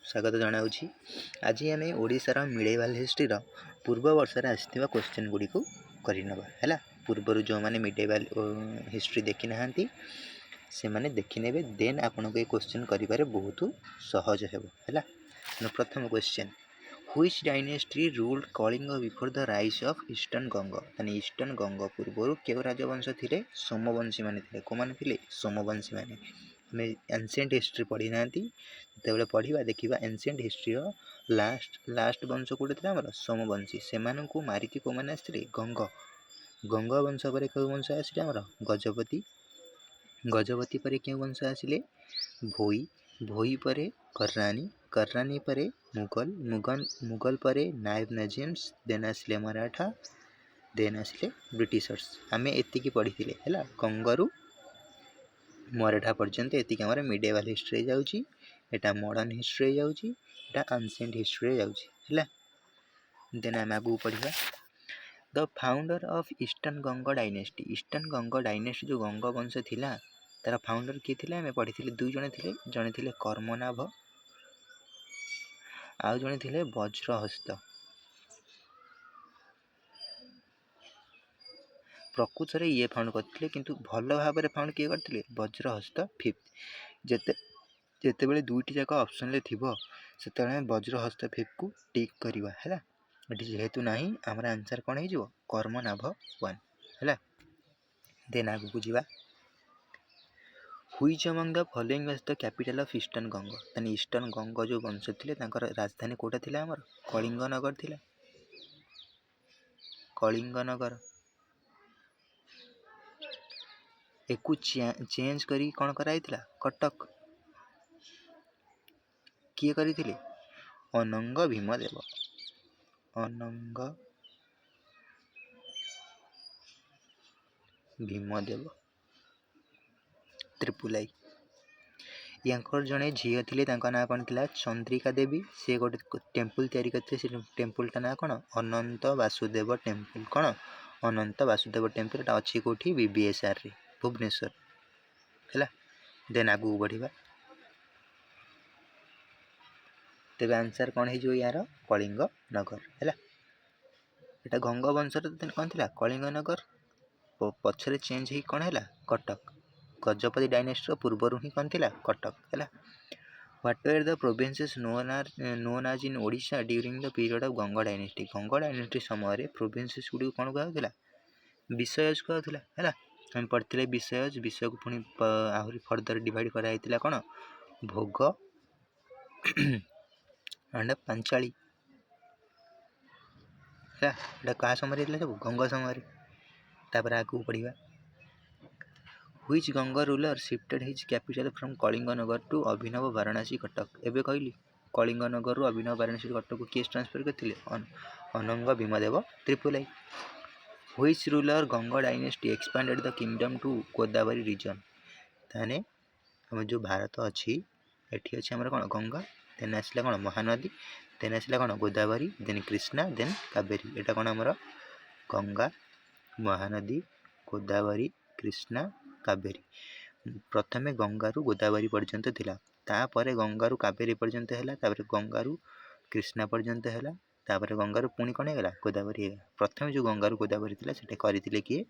स्वागत जनाऊँगी। आज आम ओडिशार मिडेवाल हिस्ट्रीर पूर्व वर्षर आसथिबा क्वेश्चन गुड़ी को करनवा है। पूर्वर जो मैंने मिडेवाल हिस्ट्री देखी ना से मैंने देखने देन आपन को क्वेश्चन करिबारे बहुत सहज है। प्रथम question, which dynasty ruled Kalinga before the rise of eastern Ganga. यानी ईस्टर्न गंग पूर्वर क्यों राजवंश थे? सोमवंशी माने थे। को माने थे? सोमवंशी माने। आम एनसिएंट हिस्ट्री पढ़ी ना जो पढ़ा देखा एनसिएंट हिस्ट्री लास्ट वंश कौटे थे आम सोमवंशी से मारिकी कौ मैंने आसते गंग। गंग वंश पर क्यों वंश आसिले आमर गजपति। गजपति पर क्यों वंश आसिले भोई। भोई पर कर्रानी। कर्रानी पर मुगल। मुगल पर नायब नजीम्स। देन आसिले मराठा। देन आसिले ब्रिटिशर्स। आम एतिकी पढ़ी है गंगरू मराठा पर्यंत एतिक आम मिडेवाल हिस्ट्री जाऊँगी। एटा मॉडर्न हिस्ट्री जाऊँगी। एटा एंशिएंट हिस्ट्री जाऊँगी। देन आम आगू पढ़ा the founder of eastern Ganga dynasty. Eastern Ganga dynasty जो गंग वंश थिला तार फाउंडर किए थे आम पढ़ी दुई जन थे। जड़े थे कर्मनाभ आउ जड़े थे वज्रहस्त। प्रकृत में ये फाउंड करते किंतु भल भाव में फाउंड किए करते वज्रहस्त फिफ्थ। जितेबाला दुईटी जाक ऑप्शन थी से वज्रहस्त फिफ्थ को टिक करवा है। जेहेतु ना आमर आंसर कौन हो कर्मनाभ 1 है। देन आगू को जावा which among the following was the capital of eastern Ganga. यानी ईस्टर्न गंग जो वंश थे राजधानी कोटा थिला आमर कलिंग नगर थिला। कलिंग नगर एकु चेंज करी कौन कराई कटक। किए करी अनंग भीमदेव। अनंग भीमदेव त्रिपुलाई। यांकर जड़े झील थे ना कौन थी चंद्रिका देवी। सी गोटे टेम्पल तैयारी करते टेम्पलटा ना कौन अनंत वासुदेव टेम्पल। कौन अनंत वासुदेव टेम्पल अच्छी कौटी BBSR रे भुवनेश्वर है। देन आगू बढ़ा तेज आंसर कौन हो यार कलिंग नगर है। यहाँ गंग वंश कौन थी कलिंग नगर पछरे चेंज हो कौन है कटक। गजपति डायनेस्टी पूर्वर ही कौन थी कटक है। What were the provinces known as in Odisha during the period of Ganga dynasty. Ganga dynasty समय प्रोविंसेस गुड़ी कौन कहला विषयज कहला है। हम पढ़ते विषयज। विषय को पुणी आहरी फर्दर डिवाइड कराई कौन भोग एंड पांचाली है। क्या समय सब गंग समय। तापर आगू पढ़ा which Ganga ruler shifted his capital from Kalinga Nagar to Abhinava Varanasi Cuttack. एवं कहली कलिंग नगर अभिनव वाराणसी कटक को किए ट्रांसफर करते अनंग भीमदेव त्रिपुलाई। Which ruler Ganga dynasty expanded the kingdom to Godavari region. ताने हम जो भारत अच्छी एठी अच्छी हमर कौन गंगा। देन आसला कौन महानदी। देन आसला कौन गोदावरी। देन कृष्णा। देन कावेरी। एटा कौन हमर गंगा महानदी गोदावरी कृष्णा कावेरी। प्रथमे गंगारू गोदावरी पर्यंत थिला। तापर गंगारू कावेरी पर्यंत है। तापर गंगारू कृष्णा पर्यंत है। तापर गंगारू पुणी कौन है गोदावरी है। प्रथम जो गंगारू गोदावरी थिला सेटा करथिले किए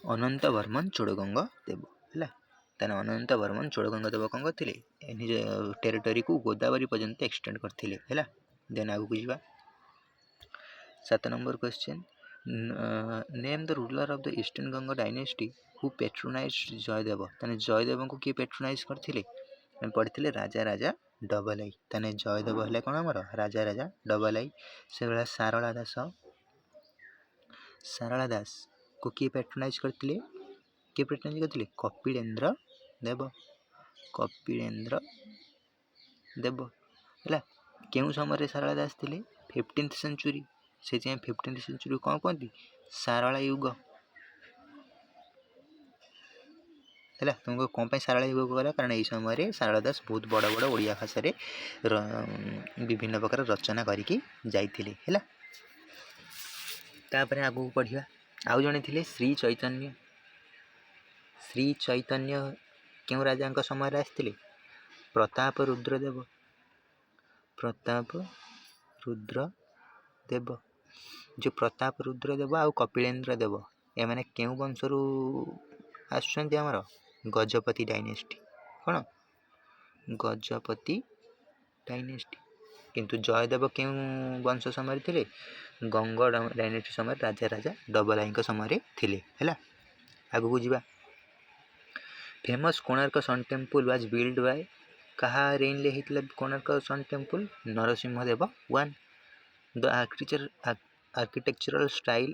अनंत वर्मन चोड़गंग देव है। तेना अनंत वर्मन चोड़गंग देव कौन करथिले निज टेरिटोरी को गोदावरी पर्यंत एक्सटेंड करथिले है। देन आगू को 7 number question name the ruler of the eastern Ganga dynasty who patronized Jayadev. तने जयदेव को किए पेट्रोनाइज करथिले हम पढ़िथिले राजा राजा डबल आई। तने जयदेव है कौन आमर राजा राजा डबल आई। से भाया सारला दास। सारला दास को किए पेट्रोनाइज करथिले किए पेट्रोनाइज करथिले कपिलेन्द्र देव। कपिलेन्द्र देव है। केउं समय सारला दास थिले 15th सेंचुरी। से 15th सेंचुरी कौन कहती सारला युग है। तुमको कौन सारला युग कहला कारण यही समय सारला दास बहुत बड़ बड़ ओडिया भाषा विभिन्न प्रकार रचना करके जाइथिले है। तापर आगू पढ़िया आउ जड़े थे श्री चैतन्य। श्री चैतन्य क्यों राजा समय आसते प्रताप रुद्रदेव। ପ୍ରତାପ ରୁଦ୍ର ଦେବ। ଯେଉଁ ପ୍ରତାପ ରୁଦ୍ର ଦେବ ଆଉ କପିଳେନ୍ଦ୍ର ଦେବ ଏମାନେ କେଉଁ ବଂଶରୁ ଆସୁଛନ୍ତି? ଆମର ଗଜପତି ଡାଇନେଷ୍ଟି। କ'ଣ? ଗଜପତି ଡାଇନେଷ୍ଟି। କିନ୍ତୁ ଜୟଦେବ କେଉଁ ବଂଶ ସମୟରେ ଥିଲେ? ଗଙ୍ଗ ଡାଇନେଷ୍ଟି ସମୟରେ ରାଜା ଡବଲାଇଙ୍କ ସମୟରେ ଥିଲେ। ହେଲା, ଆଗକୁ ଯିବା। Famous Konark sun temple was build by କାହା ରେଇନ୍ରେ ହେଇଥିଲା Konark sun temple? Narasimha Deva 1। The architectural style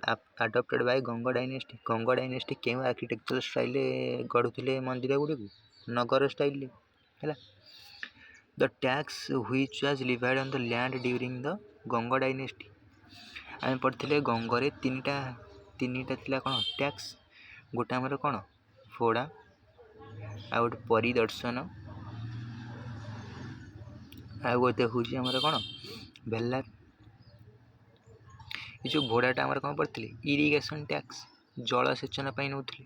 adopted by Ganga dynasty. Ganga dynasty କେଉଁ ଆର୍କିଟେକ୍ଚରାଲ ଷ୍ଟାଇଲରେ ଗଢ଼ୁଥିଲେ ମନ୍ଦିର ଗୁଡ଼ିକୁ? ନଗର ଷ୍ଟାଇଲରେ। ହେଲା, the tax which was levied on the land during the Ganga dynasty. ଆମେ ପଢ଼ିଥିଲେ ଗଙ୍ଗରେ ତିନିଟା ଥିଲା କ'ଣ ଟ୍ୟାକ୍ସ? ଗୋଟେ ଆମର କ'ଣ ଫୋଡ଼ା, ଆଉ ଗୋଟେ ପରିଦର୍ଶନ, ଆଉ ଗୋଟେ ହେଉଛି ଆମର କ'ଣ ଭେଲାର। ଏ ଯେଉଁ ଭୋଡ଼ାଟା ଆମର କ'ଣ ପଡ଼ିଥିଲେ? ଇରିଗେସନ୍ ଟ୍ୟାକ୍ସ, ଜଳସେଚନ ପାଇଁ ନେଉଥିଲେ।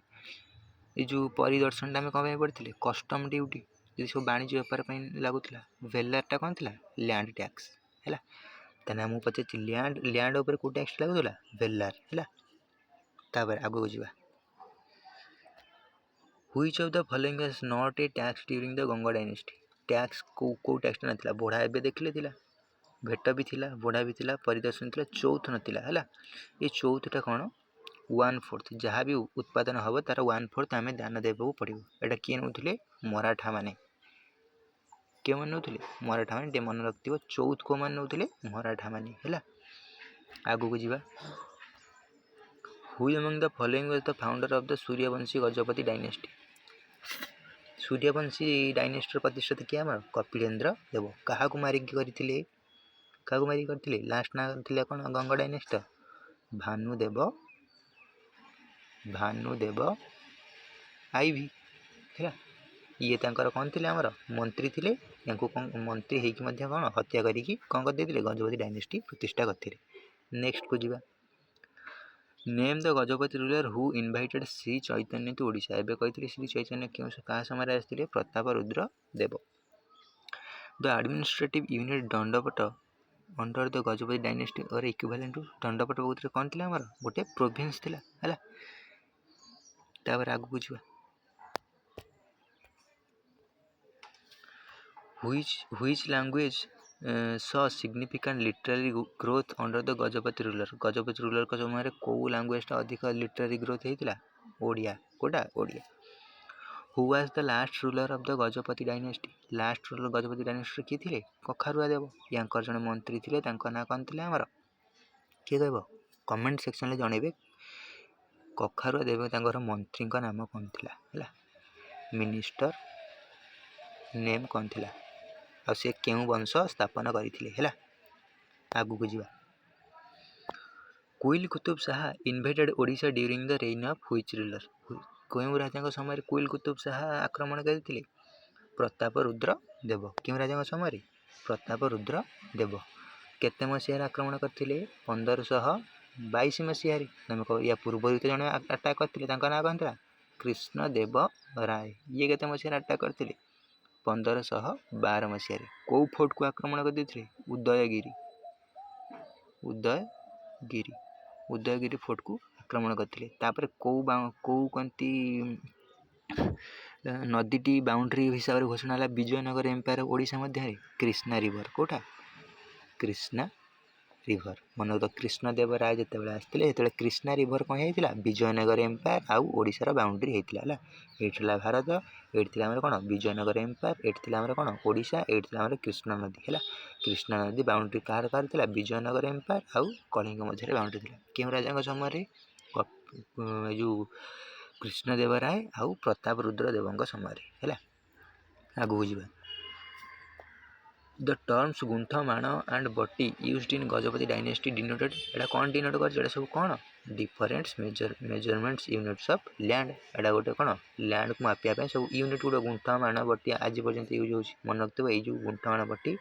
ଏ ଯେଉଁ ପରିଦର୍ଶନଟା ଆମେ କ'ଣ ପାଇଁ ପଡ଼ିଥିଲେ? କଷ୍ଟମ୍ ଡ୍ୟୁଟି, ଯଦି ସବୁ ବାଣିଜ୍ୟ ବେପାର ପାଇଁ ଲାଗୁଥିଲା। ଭେଲାରଟା କ'ଣ ଥିଲା? Land tax. ହେଲା, ତାହେଲେ ଆମକୁ ପଚାରିଛି ଲ୍ୟାଣ୍ଡ ଉପରେ କେଉଁ ଟ୍ୟାକ୍ସ ଲାଗୁଥିଲା? ଭେଲାର। ହେଲା, ତାପରେ ଆଗକୁ ଯିବା। Which of the following is not a tax during the Ganga dynasty. Tax କେଉଁ ଟ୍ୟାକ୍ସଟା ନଥିଲା? ଭୋଡ଼ା ଏବେ ଦେଖିଲେ ଥିଲା, ଭେଟ ବି ଥିଲା, ଭୋଡ଼ା ବି ଥିଲା, ପରିଦର୍ଶନ ଥିଲା, ଚୌଥ ନଥିଲା। ହେଲା, ଏ ଚୌଥଟା କ'ଣ? 1/4। ଯାହା ବି ଉତ୍ପାଦନ ହେବ ତାର 1/4 ଆମେ ଦାନ ଦେବାକୁ ପଡ଼ିବ। ଏଇଟା କିଏ ନେଉଥିଲେ? ମରାଠାମାନେ। କେଉଁମାନେ ନେଉଥିଲେ? ମରାଠାମାନେ। ଟିକେ ମନେ ରଖିଥିବ, ଚୌଥ କେଉଁମାନେ ନେଉଥିଲେ? ମରାଠାମାନେ। ହେଲା, ଆଗକୁ ଯିବା। Who among the following was the founder of the Suryavanshi Gajapati dynasty. Suryavanshi ଡାଇନେଷ୍ଟିର ପ୍ରତିଷ୍ଠାତା କିଏ? ଆମର କପିଳେନ୍ଦ୍ର ଦେବ। କାହାକୁ ମାରିକି କରିଥିଲେ? ଲାଷ୍ଟ ନା ଥିଲା କ'ଣ ଗଙ୍ଗ ଡାଇନେଷ୍ଟିର? ଭାନୁଦେବ ଆଇଭି। ହେଲା, ଇଏ ତାଙ୍କର କ'ଣ ଥିଲେ? ଆମର ମନ୍ତ୍ରୀ ଥିଲେ। ୟାଙ୍କୁ ମନ୍ତ୍ରୀ ହେଇକି ମଧ୍ୟ କ'ଣ ହତ୍ୟା କରିକି କ'ଣ କରିଦେଇଥିଲେ? ଗଜପତି ଡାଇନେଷ୍ଟି ପ୍ରତିଷ୍ଠା କରିଥିଲେ। ନେକ୍ସଟକୁ ଯିବା। Name the Gajapati ruler who invited Shri Chaitanya to Odisha. ଏବେ କହିଥିଲି ଶ୍ରୀ ଚୈତନ୍ୟ କାହା ସମୟରେ ଆସିଥିଲେ? Pratap Rudra Deva. The administrative unit Dandapata under the Gajapati dynasty or equivalent to. Dandapata ବୌଦ୍ଧରେ କ'ଣ ଥିଲା? ଆମର ଗୋଟେ ପ୍ରୋଭିନ୍ସ ଥିଲା। ହେଲା, ତାପରେ ଆଗକୁ ଯିବା। Which language saw significant literary growth under the Gajapati ruler. Gajapati ରୁଲରଙ୍କ ସମୟରେ କେଉଁ ଲାଙ୍ଗୁଏଜଟା ଅଧିକ ଲିଟରାରୀ ଗ୍ରୋଥ ହେଇଥିଲା? ଓଡ଼ିଆ। କେଉଁଟା? Odia. Who was the last ruler of the Gajapati dynasty. Last ruler Gajapati ଡାଇନେଷ୍ଟିର କିଏ ଥିଲେ? କଖାରୁଆ ଦେବ। ୟାଙ୍କର ଜଣେ ମନ୍ତ୍ରୀ ଥିଲେ, ତାଙ୍କ ନାଁ କ'ଣ ଥିଲେ? ଆମର କିଏ କହିବ? କମେଣ୍ଟ ସେକ୍ସନରେ ଜଣେଇବେ। କଖାରୁଆ ଦେବ ତାଙ୍କର ମନ୍ତ୍ରୀଙ୍କ ନାମ କ'ଣ ଥିଲା? ହେଲା, ମିନିଷ୍ଟର ନେମ୍ କ'ଣ ଥିଲା? ଆଉ ସେ କେଉଁ ବଂଶ ସ୍ଥାପନ କରିଥିଲେ? ହେଲା, ଆଗକୁ ଯିବା। Quli Qutb Shah invaded Odisha during the reign of which ruler. କେଉଁ ରାଜାଙ୍କ ସମୟରେ କୁଇଲ କୁତୁବ ଶାହା ଆକ୍ରମଣ କରିଥିଲେ? ପ୍ରତାପ ରୁଦ୍ର ଦେବ। କେଉଁ ରାଜାଙ୍କ ସମୟରେ? ପ୍ରତାପ ରୁଦ୍ର ଦେବ। କେତେ ମସିହାରେ ଆକ୍ରମଣ କରିଥିଲେ? 1522 ମସିହାରେ। ଆମେ ୟା ପୂର୍ବରୁ ତ ଜଣେ ଆଟାକ୍ କରିଥିଲେ, ତାଙ୍କ ନାଁ କ'ଣ ଥିଲା? କୃଷ୍ଣଦେବ ରାୟ। ଇଏ କେତେ ମସିହାରେ ଆଟାକ୍ କରିଥିଲେ? 1512 ମସିହାରେ। କେଉଁ ଫୋର୍ଟକୁ ଆକ୍ରମଣ କରିଦେଇଥିଲେ? ଉଦୟଗିରି ଫୋର୍ଟକୁ ଆକ୍ରମଣ କରିଥିଲେ। ତାପରେ କେଉଁ କନ୍ତି ନଦୀଟି ବାଉଣ୍ଡ୍ରି ହିସାବରେ ଘୋଷଣା ହେଲା ବିଜୟନଗର ଏମ୍ପାୟାର ଓଡ଼ିଶା ମଧ୍ୟରେ? କ୍ରିଷ୍ଣା ରିଭର। କେଉଁଟା? କ୍ରିଷ୍ଣା ରିଭର। ମନେ ରଖ, କୃଷ୍ଣଦେବ ରାୟ ଯେତେବେଳେ ଆସିଥିଲେ ସେତେବେଳେ କ୍ରିଷ୍ଣା ରିଭର କ'ଣ ହେଇଥିଲା? ବିଜୟନଗର ଏମ୍ପାୟାର ଆଉ ଓଡ଼ିଶାର ବାଉଣ୍ଡ୍ରି ହେଇଥିଲା। ହେଲା, ଏଇଠି ଥିଲା ଭାରତ, ଏଇଠି ଥିଲା ଆମର କ'ଣ ବିଜୟନଗର ଏମ୍ପାୟାର, ଏଇଠି ଥିଲା ଆମର କ'ଣ ଓଡ଼ିଶା, ଏଇଠି ଥିଲା ଆମର କୃଷ୍ଣା ନଦୀ। ହେଲା, କୃଷ୍ଣା ନଦୀ ବାଉଣ୍ଡ୍ରି କାହାର ଥିଲା? ବିଜୟନଗର ଏମ୍ପାୟାର ଆଉ କଳିଙ୍ଗ ମଧ୍ୟରେ ବାଉଣ୍ଡ୍ରି ଥିଲା। କେଉଁ ରାଜାଙ୍କ ସମୟରେ? ଏ ଯେଉଁ କୃଷ୍ଣଦେବ ରାୟ ଆଉ ପ୍ରତାପ ରୁଦ୍ର ଦେବଙ୍କ ସମୟରେ। ହେଲା, ଆଗକୁ ଯିବା। The terms guntha, maan and bati used in Gajapati dynasty denoted. ଏଇଟା କ'ଣ ଡିନୋଟ୍ କରୁଛି? ଏଇଟା ସବୁ କ'ଣ? Different measurements units of land. ଏଇଟା ଗୋଟେ କ'ଣ ଲ୍ୟାଣ୍ଡକୁ ମାପିବା ପାଇଁ ସବୁ ୟୁନିଟ୍ ଗୁଡ଼ା ଗୁଣ୍ଠ, ମାଣ, ବଟି ଆଜି ପର୍ଯ୍ୟନ୍ତ ୟୁଜ୍ ହେଉଛି। ମନେ ରଖିଥିବ, ଏଇ ଯେଉଁ ଗୁଣ୍ଠ, ମାଣ, ବଟି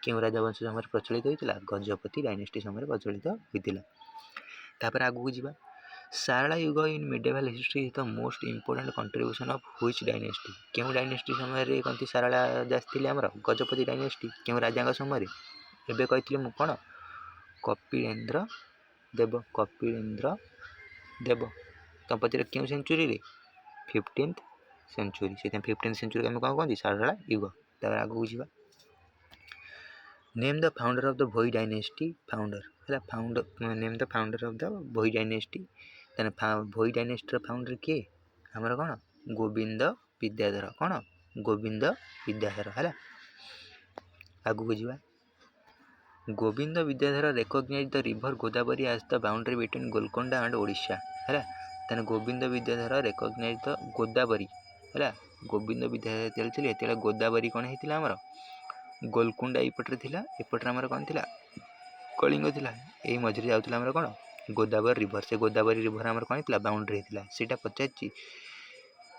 କେଉଁ ରାଜବଂଶ ସମୟରେ ପ୍ରଚଳିତ ହୋଇଥିଲା? ଗଜପତି ଡାଇନେଷ୍ଟି ସମୟରେ ପ୍ରଚଳିତ ହୋଇଥିଲା। ତାପରେ ଆଗକୁ ଯିବା। Sarala Yuga in medieval history is the most important contribution of which dynasty. କେଉଁ ଡାଇନେଷ୍ଟି ସମୟରେ କହନ୍ତି ସାରଳା ଆସିଥିଲେ? ଆମର ଗଜପତି ଡାଇନେଷ୍ଟି। କେଉଁ ରାଜାଙ୍କ ସମୟରେ? ଏବେ କହିଥିଲି ମୁଁ କ'ଣ କପିଳେନ୍ଦ୍ର ଦେବ ତ ପଛରେ କେଉଁ ସେଞ୍ଚୁରୀରେ 15th ସେଞ୍ଚୁରୀ ସେଥିପାଇଁ 15th ସେଞ୍ଚୁରୀ ଆମେ କ'ଣ କହନ୍ତି ଶାରଳା ଯୁଗ। ତାପରେ ଆଗକୁ ଯିବା name the founder of the Bhoi dynasty name the founder of the Bhoi dynasty ତାହେଲେ ଭୋଇ ଡାଇନେଷ୍ଟିର ଫାଉଣ୍ଡର କିଏ ଆମର କ'ଣ ଗୋବିନ୍ଦ ବିଦ୍ୟାଧର ହେଲା। ଆଗକୁ ଯିବା Govinda Vidyadhar recognise the river Godavari as the boundary between Golconda and Odisha ହେଲା। ତାହେଲେ ଗୋବିନ୍ଦ ବିଦ୍ୟାଧର ରେକଗ୍ନାଇଜ୍ ଦ ଗୋଦାବରୀ ହେଲା। ଗୋବିନ୍ଦ ବିଦ୍ୟାଧର ଯେତେବେଳେ ଥିଲେ ସେତେବେଳେ ଗୋଦାବରୀ କ'ଣ ହେଇଥିଲା ଆମର ଗୋଲକୁଣ୍ଡା ଏଇପଟରେ ଥିଲା, ଏପଟରେ ଆମର କ'ଣ ଥିଲା କଳିଙ୍ଗ ଥିଲା, ଏଇ ମଝିରେ ଯାଉଥିଲା ଆମର କ'ଣ ଗୋଦାବରୀ ରିଭର। ସେ ଗୋଦାବରୀ ରିଭର ଆମର କ'ଣ ହେଇଥିଲା ବାଉଣ୍ଡରୀ ହେଇଥିଲା। ସେଇଟା ପଚାରିଛି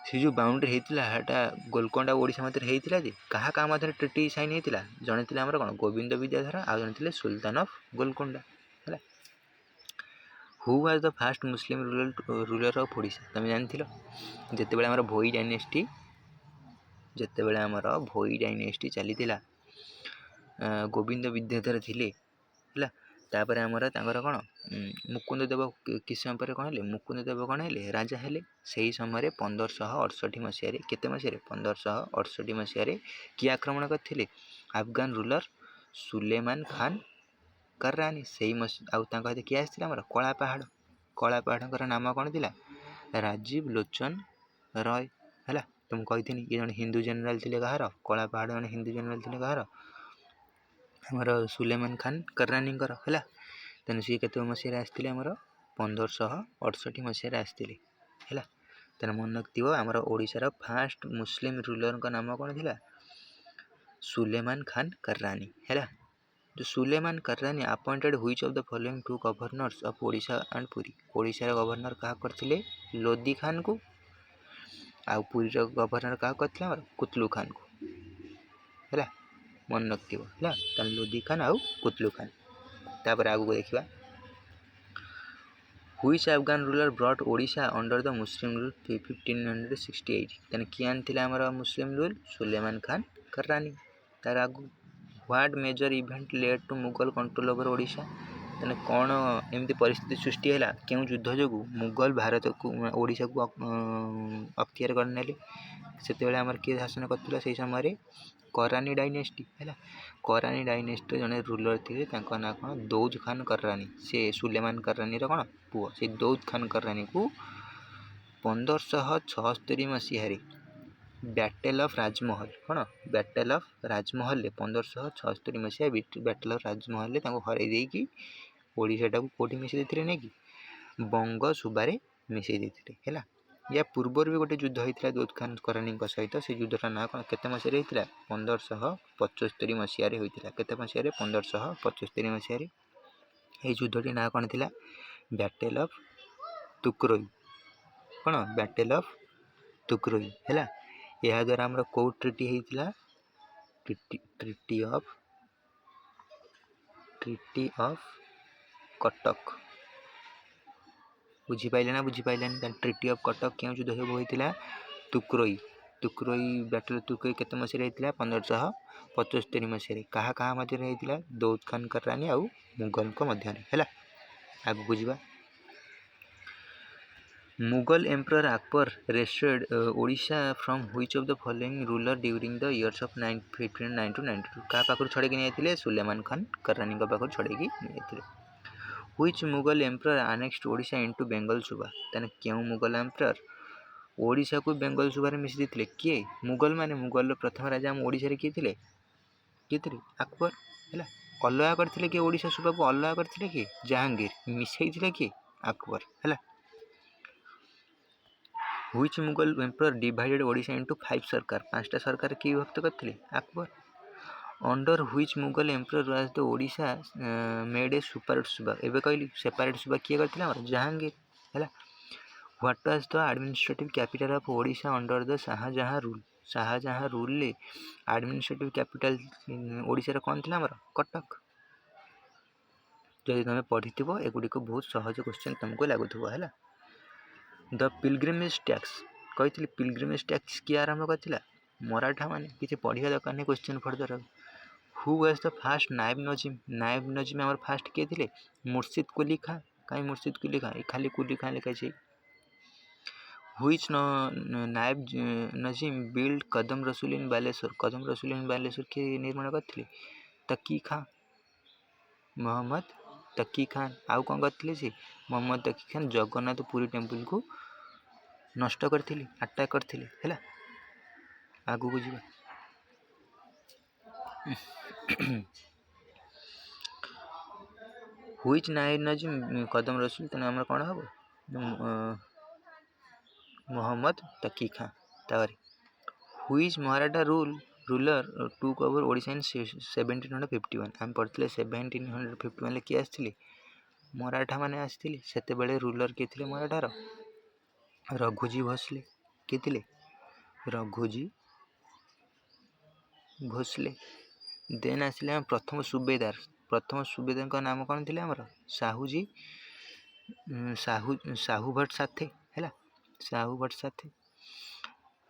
ସେ ଯେଉଁ ବାଉଣ୍ଡରୀ ହେଇଥିଲା ସେଟା ଗୋଲକୋଣ୍ଡା ଓଡ଼ିଶା ମଧ୍ୟରେ ହେଇଥିଲା ଯେ କାହା ମଧ୍ୟରେ ଟ୍ରିଟି ସାଇନ୍ ହେଇଥିଲା ଜଣେ ଥିଲେ ଆମର କ'ଣ ଗୋବିନ୍ଦ ବିଦ୍ୟାଧର ଆଉ ଜଣେ ଥିଲେ ସୁଲତାନ ଅଫ୍ ଗୋଲକୋଣ୍ଡା ହେଲା। Who was the first Muslim ruler of Odisha ତମେ ଜାଣିଥିଲ ଯେତେବେଳେ ଆମର ଭୋଇ ଡାଇନେଷ୍ଟି ଚାଲିଥିଲା ଗୋବିନ୍ଦ ବିଦ୍ୟାଧର ଥିଲେ ହେଲା। ତାପରେ ଆମର ତାଙ୍କର କ'ଣ ମୁକୁନ୍ଦ ଦେବ କିଛି ସମୟ ପରେ କ'ଣ ହେଲେ ମୁକୁନ୍ଦ ଦେବ କ'ଣ ହେଲେ ରାଜା ହେଲେ। ସେହି ସମୟରେ 1568 ମସିହାରେ କେତେ ମସିହାରେ 1568 ମସିହାରେ କିଏ ଆକ୍ରମଣ କରିଥିଲେ ଆଫଗାନ ରୁଲର ସୁଲେମାନ ଖାନ କର୍ରାନୀ। ସେଇ ଆଉ ତାଙ୍କ ସହିତ କିଏ ଆସିଥିଲା ଆମର କଳାପାହାଡ଼ଙ୍କର ନାମ କ'ଣ ଥିଲା ରାଜୀବ ଲୋଚନ ରୟ ହେଲା। ତ ମୁଁ କହିଥିଲି ଇଏ ଜଣେ ହିନ୍ଦୁ ଜେନେରାଲ ଥିଲେ କାହାର କଳାପାହାଡ଼ ଜଣେ ହିନ୍ଦୁ ଜେନେରାଲ ଥିଲେ କାହାର ଆମର ସୁଲେମାନ ଖାନ କର୍ରାନୀଙ୍କର ହେଲା। ତେଣୁ ସିଏ କେତେ ମସିହାରେ ଆସିଥିଲେ ଆମର 1568 ମସିହାରେ ଆସିଥିଲେ ହେଲା। ତେଣୁ ମନେ ରଖିଥିବ ଆମର ଓଡ଼ିଶାର ଫାଷ୍ଟ ମୁସଲିମ ରୁଲରଙ୍କ ନାମ କ'ଣ ଥିଲା ସୁଲେମାନ ଖାନ କର୍ରାନୀ ହେଲା। Sulaiman Karrani appointed which of the following two governors of Odisha and Puri. ଓଡ଼ିଶାର ଗଭର୍ଣ୍ଣର କାହା କରିଥିଲେ ଲୋଦି ଖାନକୁ ଆଉ ପୁରୀର ଗଭର୍ଣ୍ଣର କାହା କରିଥିଲେ ଆମର କୁତଲୁ ଖାନକୁ ହେଲା। ମନେ ରଖିଥିବ ହେଲା। ତାହେଲେ ଲୋଦି ଖାନ ଆଉ କୁତଲୁ ଖାନ। ତାପରେ ଆଗକୁ ଦେଖିବା which Afghan ruler brought Odisha under the Muslim rule 1568। ତାହେଲେ କିଏ ଆଣିଥିଲେ ଆମର ମୁସଲିମ ରୁଲ ସୁଲେମାନ ଖାନ କର୍ରାନୀ। ତାର ଆଗକୁ what major event led to Mughal control over Odisha. ତାହେଲେ କ'ଣ ଏମିତି ପରିସ୍ଥିତି ସୃଷ୍ଟି ହେଲା କେଉଁ ଯୁଦ୍ଧ ଯୋଗୁଁ ମୁଗଲ ଭାରତକୁ ଓଡ଼ିଶାକୁ ଅକ୍ତିଆର କରିନେଲେ। ସେତେବେଳେ ଆମର କିଏ ଶାସନ କରିଥିଲା ସେଇ ସମୟରେ କରାନୀ ଡାଇନେଷ୍ଟି ହେଲା। କରାନୀ ଡାଇନେଷ୍ଟିର ଜଣେ ରୁଲର ଥିଲେ ତାଙ୍କ ନାଁ କ'ଣ ଦୌଦ ଖାନ କର୍ରାନୀ। ସେ ସୁଲେମାନ କର୍ରାନୀର କ'ଣ ପୁଅ। ସେ ଦୌଦ ଖାନ କର୍ରାନୀକୁ 1576 ମସିହାରେ battle of Rajmahal battle of ରାଜମହଲରେ 1576 ମସିହା ବ୍ୟାଟେଲ ଅଫ୍ ରାଜମହଲରେ ତାଙ୍କୁ ହରାଇ ଦେଇକି ଓଡ଼ିଶାଟାକୁ କେଉଁଠି ମିଶାଇ ଦେଇଥିଲେ ନେଇକି ବଙ୍ଗ ସୁବାରେ ମିଶାଇ ଦେଇଥିଲେ ହେଲା। ୟା ପୂର୍ବରୁ ବି ଗୋଟେ ଯୁଦ୍ଧ ହେଇଥିଲା ଦୌଦ ଖାନ କର୍ରାନୀଙ୍କ ସହିତ। ସେ ଯୁଦ୍ଧଟା ନାଁ କ'ଣ କେତେ ମସିହାରେ ହେଇଥିଲା 1575 ମସିହାରେ ହୋଇଥିଲା। କେତେ ମସିହାରେ 1575 ମସିହାରେ। ଏଇ ଯୁଦ୍ଧଟି ନାଁ କ'ଣ ଥିଲା ବ୍ୟାଟେଲ ଅଫ୍ ତୁକରୋଇ ବ୍ୟାଟେଲ ଅଫ୍ ତୁକରୋଇ ହେଲା। ଏହାଦ୍ୱାରା ଆମର କେଉଁ ଟ୍ରିଟି ହେଇଥିଲା ଟ୍ରିଟି ଅଫ୍ କଟକ। ବୁଝିପାରିଲେ ନା ବୁଝିପାରିଲାନି। ତାହେଲେ ଟ୍ରିଟି ଅଫ୍ କଟକ କେଉଁ ଯୁଦ୍ଧ ସବୁ ହୋଇଥିଲା ତୁକରୋଇ ବ୍ୟାଟେଲ ତୁକରୋଇ କେତେ ମସିହାରେ ହେଇଥିଲା 1575 ମସିହାରେ। କାହା ମଧ୍ୟରେ ହେଇଥିଲା ଦୌଦ ଖାନ କର୍ରାନୀ ଆଉ ମୁଗଲଙ୍କ ମଧ୍ୟରେ ହେଲା। ଆଗକୁ ଯିବା Mughal emperor Akbar restored Odisha from which of the following ruler during the years of 1509 to 92। କାହା ପାଖରୁ ଛଡ଼େଇକି ନେଇଯାଇଥିଲେ ସୁଲେମାନ ଖାନ କର୍ରାନୀଙ୍କ ପାଖରୁ ଛଡ଼େଇକି ନେଇଯାଇଥିଲେ। Which Mughal emperor annexed Odisha into Bengal subah. ତାହେଲେ କେଉଁ ମୁଗଲ ଏମ୍ପରର ଓଡ଼ିଶାକୁ ବେଙ୍ଗଲ ସୁବାରେ ମିଶାଇ ଦେଇଥିଲେ କିଏ ମୁଗଲର ପ୍ରଥମ ରାଜା ଆମ ଓଡ଼ିଶାରେ କିଏ ଥିଲେ ଆକବର ହେଲା। ଅଲଗା କରିଥିଲେ କିଏ ଓଡ଼ିଶା ସୁବାକୁ ଅଲଗା କରିଥିଲେ କିଏ ଜାହାଙ୍ଗୀର ମିଶାଇଥିଲେ କିଏ ଆକବର ହେଲା। Which Mughal emperor divided Odisha into 5 sarkar. 5ଟା ସରକାର କିଏ ବିଭକ୍ତ କରିଥିଲେ Akbar. Under which Mughal emperor was the Odisha made a separate subah. ଏବେ କହିଲି ସେପାରେଟ୍ ସୁବା କିଏ କରିଥିଲେ ଆମର ଜାହାଙ୍ଗୀର ହେଲା। What was the administrative capital of Odisha under the Shahjahan rule. Shahjahan ରୁଲରେ ଆଡମିନିଷ୍ଟ୍ରେଟିଭ କ୍ୟାପିଟାଲ ଓଡ଼ିଶାର କ'ଣ ଥିଲା ଆମର କଟକ। ଯଦି ତୁମେ ପଢ଼ିଥିବ ଏଗୁଡ଼ିକ ବହୁତ ସହଜ କ୍ୱେଶ୍ଚିନ୍ ତୁମକୁ ଲାଗୁଥିବ ହେଲା। ଦ ପିଲଗ୍ରିମେଜ୍ ଟ୍ୟାକ୍ସ କହିଥିଲି ପିଲଗ୍ରିମେଜ୍ ଟ୍ୟାକ୍ସ କିଏ ଆରମ୍ଭ କରିଥିଲା ମରାଠା ମାନେ। କିଛି ପଢ଼ିବା ଦରକାର ନାହିଁ question further. Who was the fast नायब नजीम? नायब नजीम आमर फास्ट किए थे? मुर्शिद कुली खां। कहीं मुर्शिद कुली खां, खाली कुली खां लिखाई। हुईच नायब नजीम बिल्ड कदम रसूल इन बालेश्वर? कदम रसूल इन बालेश्वर के निर्माण करते? तकी खां, मोहम्मद तकी खान। आउ कौन करते सी? मोहम्मद तकी खान जगन्नाथ पुरी टेम्पल को नष्ट करते, अटैक करते है। आगू को जीवा। हुईच नायब नजीम कदम रसूल तेना आमर कौन हम? मोहम्मद तकी खां। तापर which Maratha ruler took over Odisha in 1751? आम पढ़ते 1751 किए आसते? मराठा मैंने आसते। से रूलर किए थे मराठार? रघुजी भोसले। किए थे? रघुजी भोसले। देन आसिले प्रथम सुबेदार। प्रथम सुबेदार का नाम कौन थे? आमर साहूजी साहू भट्ट साथे है। साहू भट्ट साथे।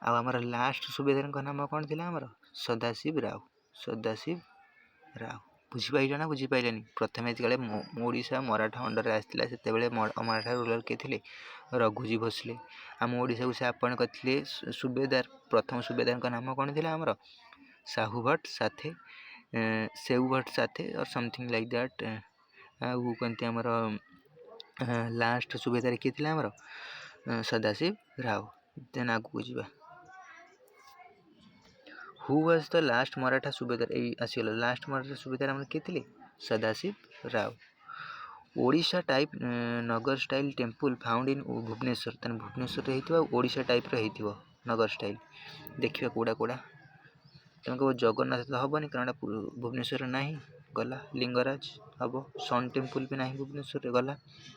आमर लास्ट सुबेदार का नाम कौन थे? आमर सदाशिव राव। सदाशिव राव। बुझीपाइल ना? बुझीपाइलानी? प्रथम जो ओडिशा मराठा अंडर आसला से मराठा रूलर किए थे? रघुजी भोसले। आम ओडिशा को से आपन करते सुबेदार। प्रथम सुबेदार का नाम कौन थे? आमर साहू भट्ट साथे, सेऊ भट्ट साथे और समथिंग लाइक दैट। वो कहते आमर लास्ट सुबेदार किए थे? आमर सदाशिव राव। देन आगू जीवा। Who was the last Maratha subedar? आसीगला लास्ट मराठा सुबेदार आम किए थे? Sadashiv Rao. Odisha type Nagara style temple found in Bhubaneswar? तेना भुवनेश्वर ओडिशा टाइप रही नगर स्टाइल। देखिए कौड़ा कौड़ा तुम कह जगन्नाथ तो हेनी कारण भुवनेश्वर ना गला। लिंगराज हम। सन टेम्पल भी ना भुवनेश्वर गला।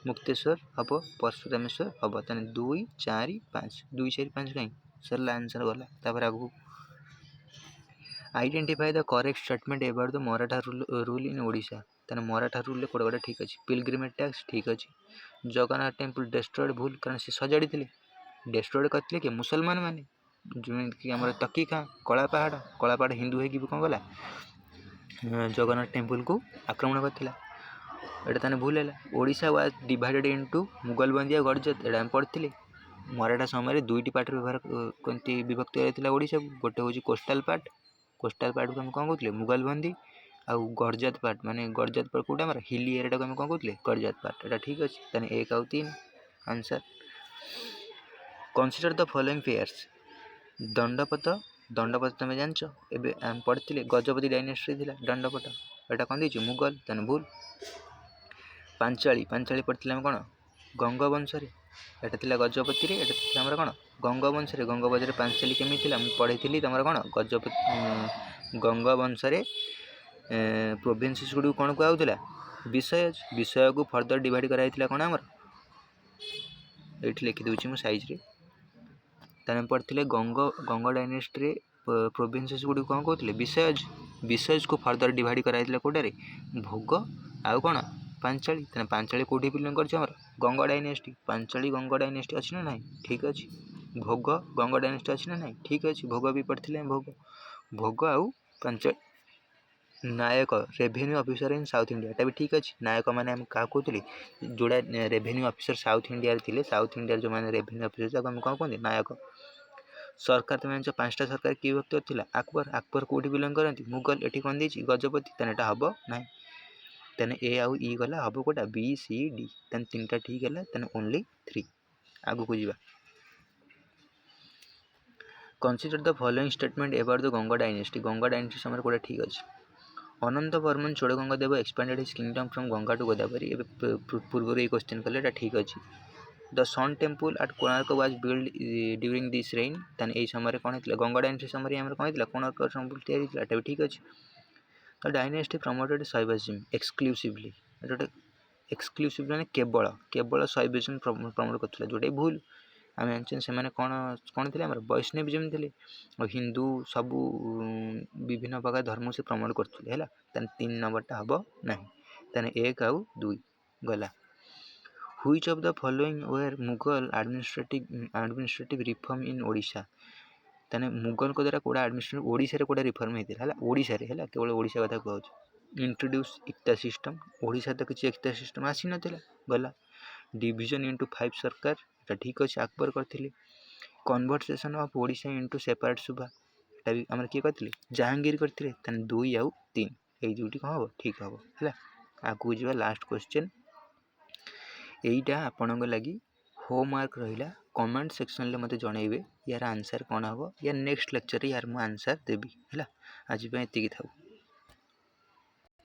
मुक्तेश्वर हम। परशुरामेश्वर हम। तेना 2 4 5 2 4 5 कहीं सरला आंसर गला। तापर आगू identify the correct statement about the Maratha rule in Odisha? तेना मराठा रूल कोड़ा कोड़ा ठीक अच्छे। पिलग्रिमेज टैक्स ठीक अच्छे। जगन्नाथ टेम्पल डेस्ट्रॉयड भूल कारण से सजाड़ी थे। डेस्ट्रॉयड करते कि मुसलमान मैंने जमीन आम तकी खां कलापहाड़ हिंदू है कौन गला जगन्नाथ टेम्पल को आक्रमण करता। एटा ताने भूल है। Odisha was divided into Mughal बंदिया गड़जत? एटा पढ़ते मराठा समय 2टी पार्ट व्यवहार करती विभक्त होता ओडिशा को। गोटे हूँ कोस्टाल पार्ट। कोस्टाल पार्ट को आम कौन कहते? मुगल बंदी। आउ गड़जात पार्ट माने गड़जात पार्ट कौटा आम हिली एरिया को आम कौन कहते? गड़जात पार्ट। एटा ठीक अच्छे। ताने 1 और 3 answer. Consider the following pairs? Dandapata. Dandapata तुम जानच ए पढ़ते गजपति डायनेस्टी थी दंडपत। एटा कौन दे मुगल? तेना भूल। पांचाली। पांचाली पढ़ते आम कौन? गंगवंश। एटा थी गजपति रे। एटा थी आमर कौन? गंगवंश। गंगवंश पांचाली केमी थी? पढ़ी थी तुम कौन? गजपति गंगवंश प्रोविंसेस गुड़ कौन कहला? विषय। विषय को फर्दर डिवाइड कराई कौन आमर? ये लिखिदे मु साइज रे। ताने पढ़ते गंग डायनेस्टी प्रोविंसेस गुड़ी कौन कहते? विषयज। विषयज को फर्दर डिवाइड कराई कौटे? भोग आउ कौन? पांचाली। तेना पांचाली कौटी बिलोंग कर? गंग डायनेस्टी। पांचाली गंग डायनेस्टी अच्छी ना नहीं? ठीक अच्छे। भोग गंग डायनेस्टी अच्छी ना नहीं? ठीक अच्छे। भोग भी पढ़ते भोग। भोग आउ panchali. Nayak revenue officer in south India? एटा भी ठीक अच्छे। नायक मैंने क्या कहते? जोड़ा रेवेन्यू ऑफिसर साउथ इंडिया थे। साउथ इंडिया जो मैंने रेवेन्यू ऑफिसर आम कौन कहते? नायक। सरकार तुम जान 5टा सरकार कि विभक्त था? अकबर। अकबर कौटी बिलोंग करती? मुगल। एटी कौन देती? गजपति। तेना एटा हम ना। तेना ए आउ ई गला हम कौटा? B C D. तेना 3टा ठीक है। तेना ओनली 3। आगू को जीवा। Consider the following statement about the Ganga dynasty? Ganga dynasty समय कौटा ठीक अच्छे। Ananta Varman Chodaganga Deva expanded his kingdom from Ganga to Godavari? पूर्व ये क्वेश्चन कले एटा ठीक अच्छे। The sun temple at Konark was build during this reign? तेन यही समय कौन होता? गंगा डायनेस्टी समय आम कौन होता? कोणार्क टेम्पल तैयारी भी ठीक अच्छे। The dynasty promoted Shaivism exclusively? गोटे एक्सक्लूसिव मैंने केवल केवल शैविज्म प्रमोट करता जोटा भूल। आम जानते से कौन कौन थे? वैष्णविज्म थे। और हिंदू सबू विभिन्न प्रकार धर्म से प्रमोट करते है। 3 नंबरटा हम ना। तेना 1 आउ 2 गला। Which of the following were Mughal administrative reform in Odisha? ତାହେଲେ ମୁଗଲଙ୍କ ଦ୍ୱାରା କୋଉଟା ଆଡ଼ମିନିଷ୍ଟ୍ରେସନ୍ ଓଡ଼ିଶାରେ କୋଉଟା ରିଫର୍ମ ହେଇଥିଲା ହେଲା ଓଡ଼ିଶାରେ ହେଲା କେବଳ ଓଡ଼ିଶା କଥା କୁହାଉଛି ଇଣ୍ଟ୍ରୋଡ୍ୟୁସ୍ ଇକ୍ତା ସିଷ୍ଟମ୍ ଓଡ଼ିଶାରେ ତ କିଛି ଇକ୍ତା ସିଷ୍ଟମ୍ ଆସିନଥିଲା ଗଲା ଡିଭିଜନ୍ ଇଣ୍ଟୁ 5 ସରକାର ଏଇଟା ଠିକ୍ ଅଛି ଆକବର କରିଥିଲେ କନଭର୍ସେସନ୍ ଅଫ୍ ଓଡ଼ିଶା ଇଣ୍ଟୁ ସେପାରେଟ୍ ସୁବା ଏଇଟା ବି ଆମର କିଏ କରିଥିଲେ ଜାହାଙ୍ଗୀର କରିଥିଲେ ତାହେଲେ 2 ଆଉ 3 ଏଇ ଦୁଇଟି କ'ଣ ହେବ ଠିକ୍ ହେବ ହେଲା ଆଗକୁ ଯିବା ଲାଷ୍ଟ କ୍ୱେଶ୍ଚନ୍ ଏଇଟା ଆପଣଙ୍କ ଲାଗି ହୋମୱାର୍କ ରହିଲା କमेंट सेक्शन में मत जनइबे यार आंसर कौन हम या नेक्स्ट लेक्चर यार मु आंसर देवी है आज एति थाऊ।